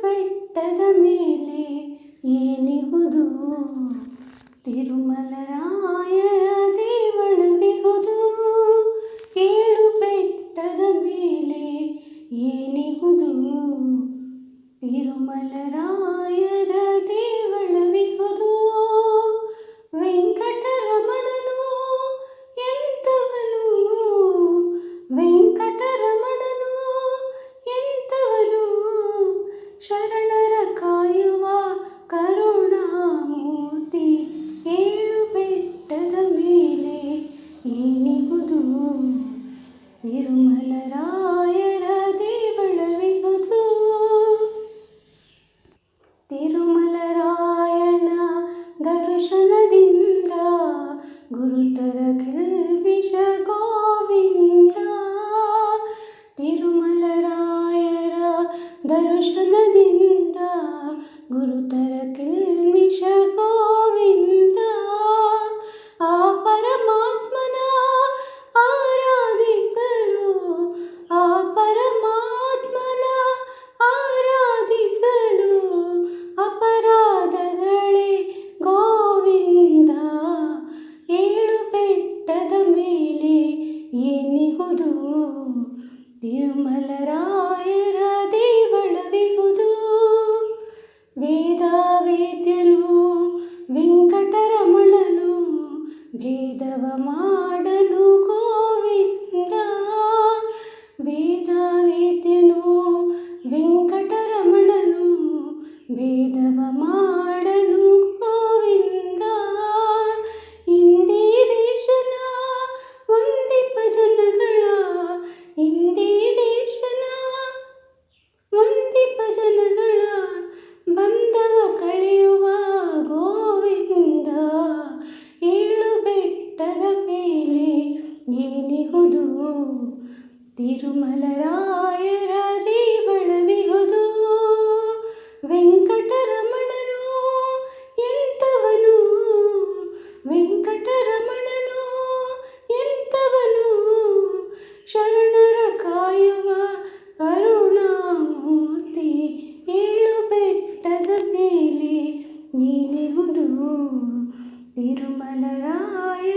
ಬೆಟ್ಟದ ಮೇಲೆ ಏನಿಹುದು ತಿರುಮಲರಾಯರ ದೇವಳವಿಹುದು. ಏಳು ಬೆಟ್ಟದ ಮೇಲೆ ಏನಿಹುದು ತಿರುಮಲರಾಯರ ದೇವಳವಿಹುದು. ವೆಂಕಟರಮಣನು ಎಂತವನು, ವೆಂಕಟರಮಣನು ಎಂತವನು, ಶರಣರ ಕಾಯುವ ಕರುಣಾಮೂರ್ತಿ. ಏಳು ಬೆಟ್ಟದ ಮೇಲೆ ಏನಿಹುದು ತಿರುಮಲರಾಯರ ದೇವಳವಿಹುದು. ತಿರುಮಲರಾಯನ ದರ್ಶನದಿಂದ ಗುರುತರ ಕಿಲ್ಬಿಷ ಗೋವಿಂದ. ತಿರುಮಲರಾಯರ ದರ್ಶನದಿಂದ ಗುರುತರ ಕಿಲ್ಬಿಷ ಗೋವಿಂದ. ಆ ಪರಮಾತ್ಮನ ಆರಾಧಿಸಲು, ಆ ಪರಮಾತ್ಮನ ಆರಾಧಿಸಲು ಅಪರಾಧಗಳೇ ಗೋವಿಂದ. ಏಳು ಬೆಟ್ಟದ ಮೇಲೆ ಏನಿಹುದು ತಿರುಮಲರಾಯರ ದೇವಳವಿಹುದು. ವೇದವೇದ್ಯನು ವೆಂಕಟರಮಣನು ಭೇದವ ಮಾಡನು ಗೋವಿಂದ. ವೇದವೇದ್ಯನು ವೆಂಕಟರಮಣನು ಭೇದವ ಮಾಡನು ಗೋವಿಂದ. ಇಂದಿರೇಶನ ವಂದಿಪ ಜನಗಳ, ಇಂದಿರೇಶನ ವಂದಿಪ ಜನಗಳ ಬಂಧವ ಕಳೆಯುವ ಗೋವಿಂದ. ಏಳು ಬೆಟ್ಟದ ಮೇಲೆ ಏನಿಹುದು ತಿರುಮಲರಾಯರ ದೇವಳವಿಹುದು. ವೆಂಕಟರಮಣನು ಎಂತವನು, ವೆಂಕಟರಮಣನು ಎಂತವನು, ಶರಣರ ಕಾಯುವ ಕರುಣಾಮೂರ್ತಿ. ಏಳು ಬೆಟ್ಟದ ಮೇಲೆ ಏನಿಹುದು ತಿರುಮಲರಾಯ